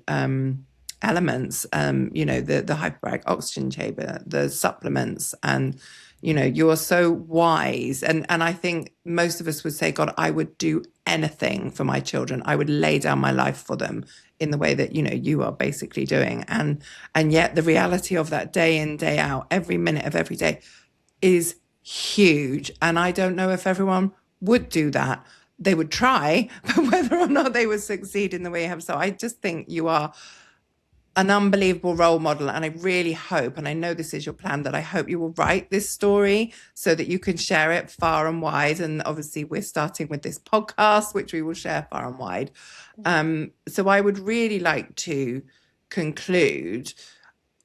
elements, the hyperbaric oxygen chamber, the supplements, and you are so wise. And I think most of us would say, God, I would do anything for my children. I would lay down my life for them in the way that you are basically doing. And yet the reality of that, day in, day out, every minute of every day, is huge. And I don't know if everyone would do that. They would try, but whether or not they would succeed in the way you have. So I just think you are an unbelievable role model. And I really hope, and I know this is your plan, that I hope you will write this story so that you can share it far and wide. And obviously we're starting with this podcast, which we will share far and wide. So I would really like to conclude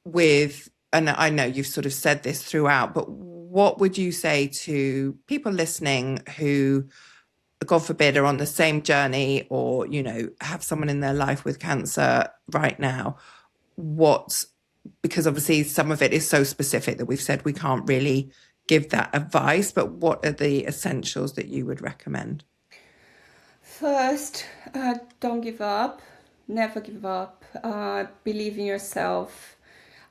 with, and I know you've sort of said this throughout, but what would you say to people listening who, God forbid, are on the same journey or, have someone in their life with cancer right now? Because obviously some of it is so specific that we've said we can't really give that advice, but what are the essentials that you would recommend? First, don't give up. Never give up. Believe in yourself.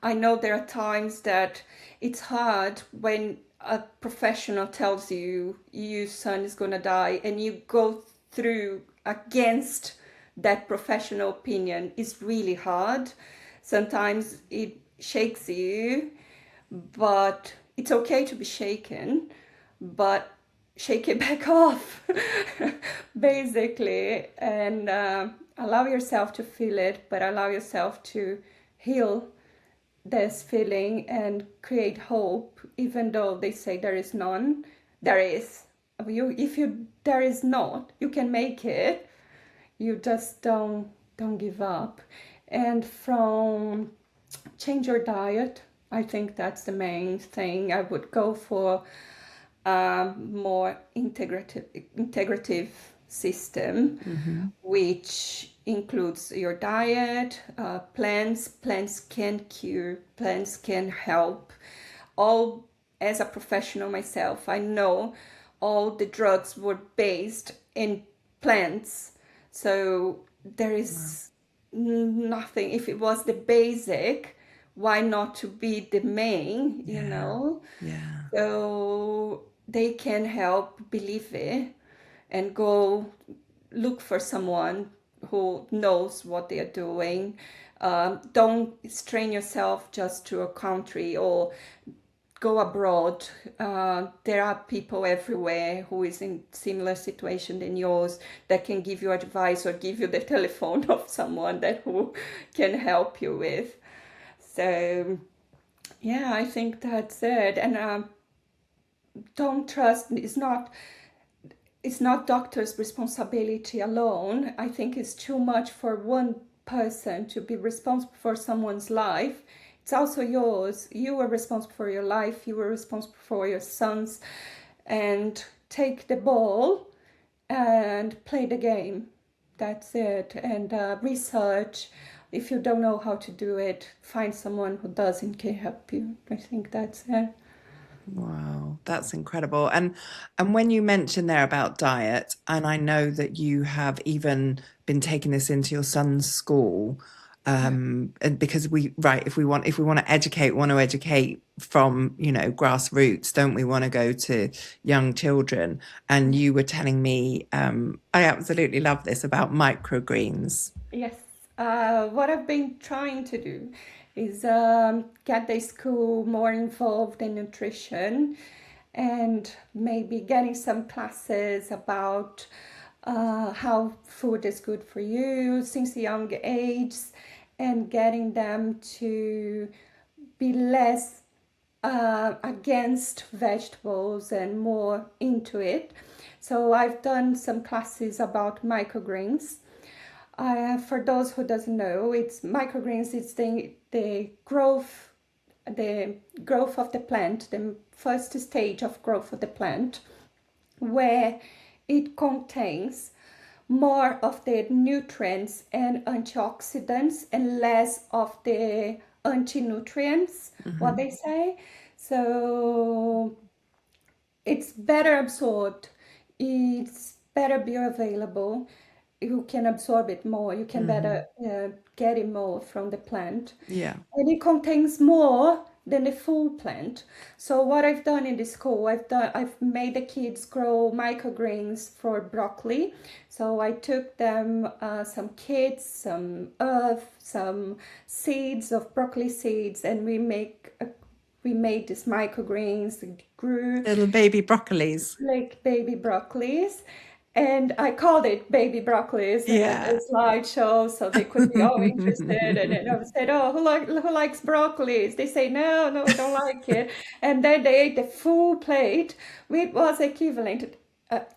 I know there are times that it's hard when a professional tells you your son is going to die and you go through against that professional opinion. It's really hard. Sometimes it shakes you, but it's okay to be shaken, but shake it back off, basically, and allow yourself to feel it, but allow yourself to heal this feeling and create hope, even though they say there is none. There is. There is not, you can make it. You just don't give up. And from change your diet. I think that's the main thing. I would go for a more integrative system, which includes your diet, plants. Plants can cure, plants can help. All, as a professional myself, I know all the drugs were based in plants. So there is nothing. If it was the basic, why not to be the main, you Yeah. know? Yeah. So they can help believe it and go look for someone who knows what they are doing. Don't strain yourself just to a country or go abroad. There are people everywhere who is in similar situation than yours that can give you advice or give you the telephone of someone that who can help you with. So yeah, I think that's it. And don't trust. It's not doctor's responsibility alone. I think it's too much for one person to be responsible for someone's life. It's also yours. You are responsible for your life. You are responsible for your sons. And take the ball and play the game. That's it. And research. If you don't know how to do it, find someone who does and can help you. I think that's it. Wow, that's incredible. And when you mentioned there about diet, and I know that you have even been taking this into your son's school, and because if we want to educate from, grassroots, don't we want to go to young children? And you were telling me, I absolutely love this about microgreens. Yes, what I've been trying to do is get the school more involved in nutrition and maybe getting some classes about how food is good for you since a young age and getting them to be less against vegetables and more into it. So I've done some classes about microgreens. For those who doesn't know, it's microgreens. It's the growth of the plant, the first stage of growth of the plant, where it contains more of the nutrients and antioxidants and less of the anti-nutrients, what they say. So it's better absorbed, it's better bioavailable, you can absorb it more, you can better get it more from the plant. Yeah. And it contains more than the full plant. So what I've done in the school, I've made the kids grow microgreens for broccoli. So I took them some kits, some earth, some seeds of broccoli seeds, and we made these microgreens. It grew Little baby broccolis. like baby broccolis. And I called it baby broccolis in Yeah. the slideshow so they could be all interested. And then I said, "Oh, who likes broccolis?" They say, "No, I don't like it." And then they ate the full plate, which was equivalent,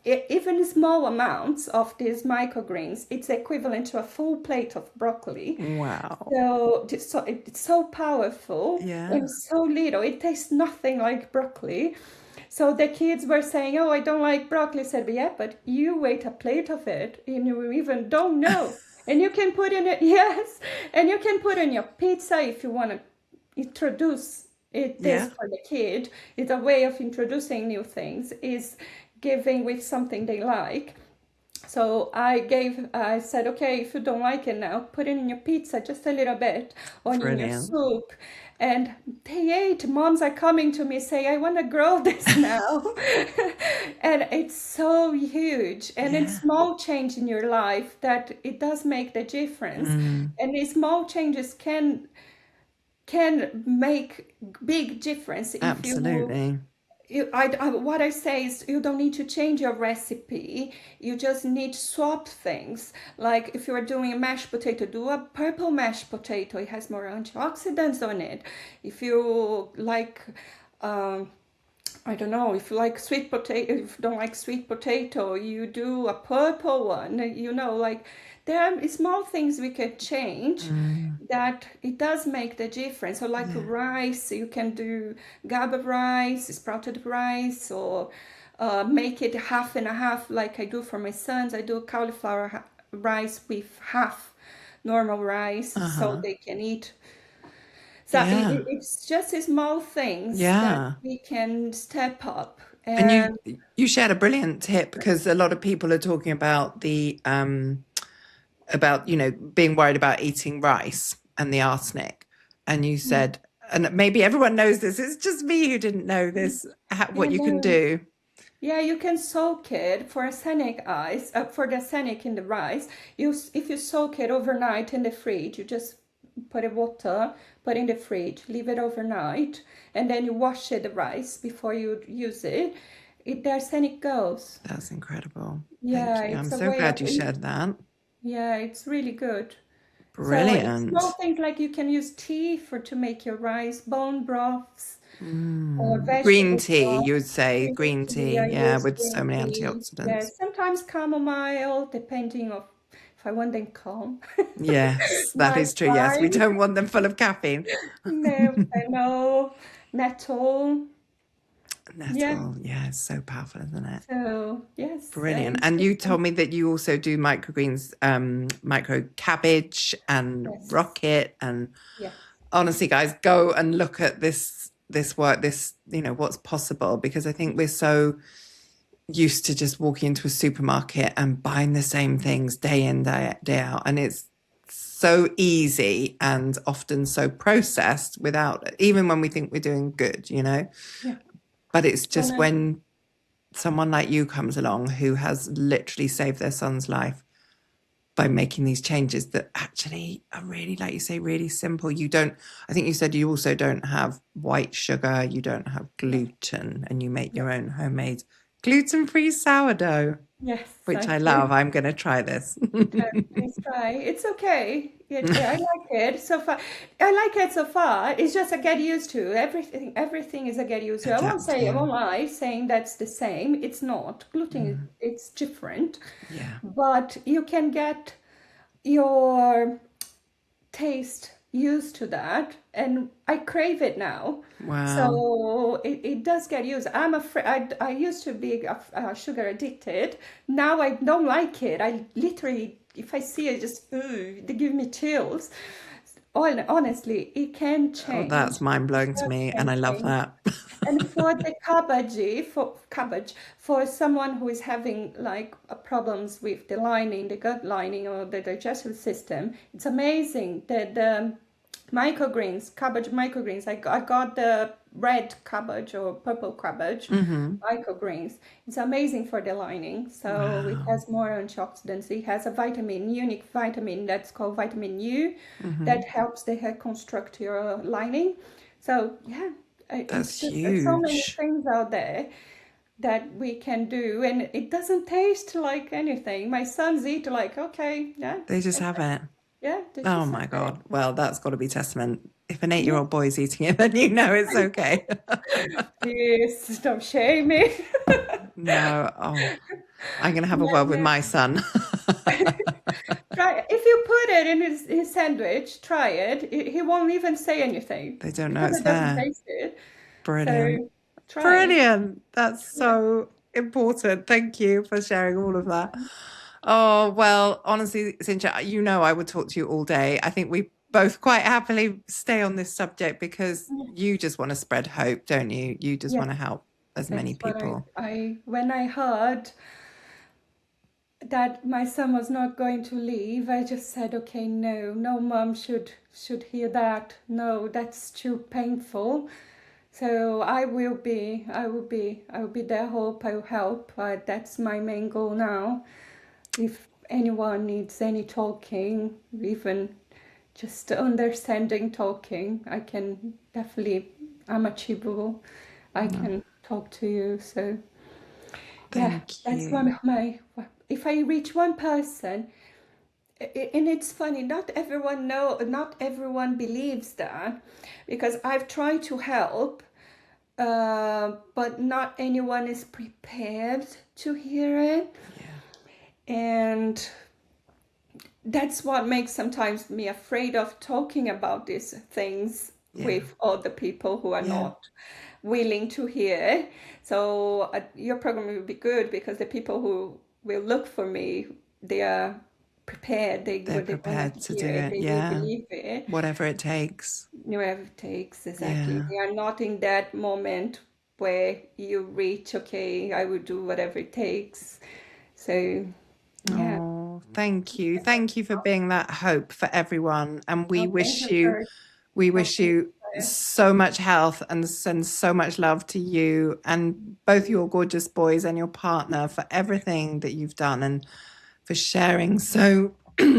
even small amounts of these microgreens. It's equivalent to a full plate of broccoli. Wow. So it's so powerful Yeah. and so little. It tastes nothing like broccoli. So the kids were saying, "Oh, I don't like broccoli." I said, "Yeah, but you ate a plate of it and you even don't know." And you can put in it, yes, and you can put in your pizza if you want to introduce it. This for the kid is a way of introducing new things, is giving with something they like. So I said, "Okay, if you don't like it now, put it in your pizza just a little bit, or in your Brilliant. soup." And they ate. Moms are coming to me say, "I want to grow this now." And it's so huge. And it's small change in your life that it does make the difference. And these small changes can make big difference if Absolutely. what I say is you don't need to change your recipe. You just need to swap things. Like if you're doing a mashed potato, do a purple mashed potato. It has more antioxidants on it. If you like, I don't know, if you like sweet potato, if you don't like sweet potato, you do a purple one. Like there are small things we can change that it does make the difference. So like rice, you can do gaba rice, sprouted rice, or make it half and a half like I do for my sons. I do cauliflower rice with half normal rice so they can eat. So it's just small things that we can step up And And you shared a brilliant tip, because a lot of people are talking about the about, you know, being worried about eating rice and the arsenic. And you said, and maybe everyone knows this, it's just me who didn't know this, yeah, what you can no. do. Yeah, you can soak it for arsenic ice, for the arsenic in the rice. If you soak it overnight in the fridge, you just put in water, put in the fridge, leave it overnight, and then you wash it, the rice before you use it. The arsenic goes. That's incredible. Yeah, Thank you. I'm it's a so way of, glad you shared that. yeah, it's really good. So it's small Brilliant. things like you can use tea for to make your rice, bone broths, or Green vegetable tea, broth. you would say, Green green tea, I tea, yeah, use with so green many tea. Yeah, antioxidants. sometimes chamomile, depending of if I want them calm. Yes, that My is true. Yes, we fine. don't want them full of caffeine. No, fennel, nettle. Yeah. Nettle, yeah, it's so powerful, isn't it? So yes, Brilliant. And you told me that you also do microgreens, micro cabbage and yes, rocket. And yes, honestly, guys, go and look at this work, this, you know, what's possible, because I think we're so used to just walking into a supermarket and buying the same things day in, day out. And it's so easy and often so processed without, even when we think we're doing good, you know. yeah. But it's just When when someone like you comes along who has literally saved their son's life by making these changes that actually are really, like you say, really simple. You don't, I think you said you also don't have white sugar, you don't have no, gluten, and you make no. your own homemade gluten-free sourdough, Yes, which I I do. love. I'm going to try this. Please try. It's okay. I like it so far. I like it so far. It's just a get used to. Everything is a get used to. I won't Adapting. lie, saying that's the same. It's not. Gluten, it's different. Yeah. But you can get your taste used to that, and I crave it now. Wow. So it does get used. I'm afraid I used to be sugar addicted. Now I don't like it. I literally, if I see it, just they give me chills. Honestly, it can Oh, change. that's mind It blowing to just me, and can I love change. that. And for the cabbage, for someone who is having like problems with the lining, the gut lining or the digestive system, it's amazing that the microgreens, cabbage microgreens. I got the red cabbage or purple cabbage microgreens. It's amazing for the lining. So it Wow. has more antioxidants. It has a unique vitamin that's called vitamin U, that helps the reconstruct your lining. So yeah, it's That's just so many huge. things out there that we can do, and it doesn't taste like anything. My sons eat like, okay, yeah, They just okay, have it. yeah, they Oh just have my it. God. Well, that's got to be testament. If an 8-year Yeah. old boy's eating it, then you know it's okay. Please don't shame me. No. Oh, I'm going to have a Yeah, word with yeah. my son. Try it. If you put it in his sandwich, try it. He won't even say anything They don't know because it's it doesn't there. taste it. Brilliant. So try. Brilliant. That's Yeah. so important. Thank you for sharing all of that. Oh, well, honestly, Cintia, you know I would talk to you all day. I think we both quite happily stay on this subject because you just want to spread hope, don't you? You just Yes, want to help as many that's what people. I when I heard that my son was not going to leave, I just said, okay, no, no mom should hear that. No, that's too painful. So I will be their hope. I will help. That's my main goal now. If anyone needs any talking, even just understanding talking, I can definitely, I'm achievable. I can talk to you. So yeah, Thank that's one you. of my, if I reach one person, and it's funny, not everyone believes that, because I've tried to help, but not anyone is prepared to hear it. Yeah. And that's what makes sometimes me afraid of talking about these things Yeah. with other people who are Yeah. not willing to hear. So your program will be good because the people who will look for me, they are prepared. They're They want prepared to to hear do it. it. They will Yeah. believe it. Whatever it takes. Whatever it takes, exactly. Yeah. They are not in that moment where you reach, okay, I will do whatever it takes. So, yeah. Oh, thank you. Thank you for being that hope for everyone. And Oh, thank you for we wish helping you us. so much health and send so much love to you and both your gorgeous boys and your partner for everything that you've done and for sharing so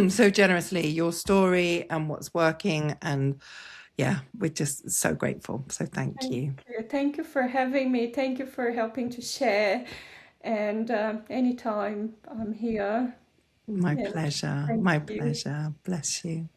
so generously your story and what's working. And yeah, we're just so grateful. So thank Thank you. you. Thank you for having me. Thank you for helping to share. And anytime I'm here. My Yeah, pleasure. thank My you. pleasure. Bless you.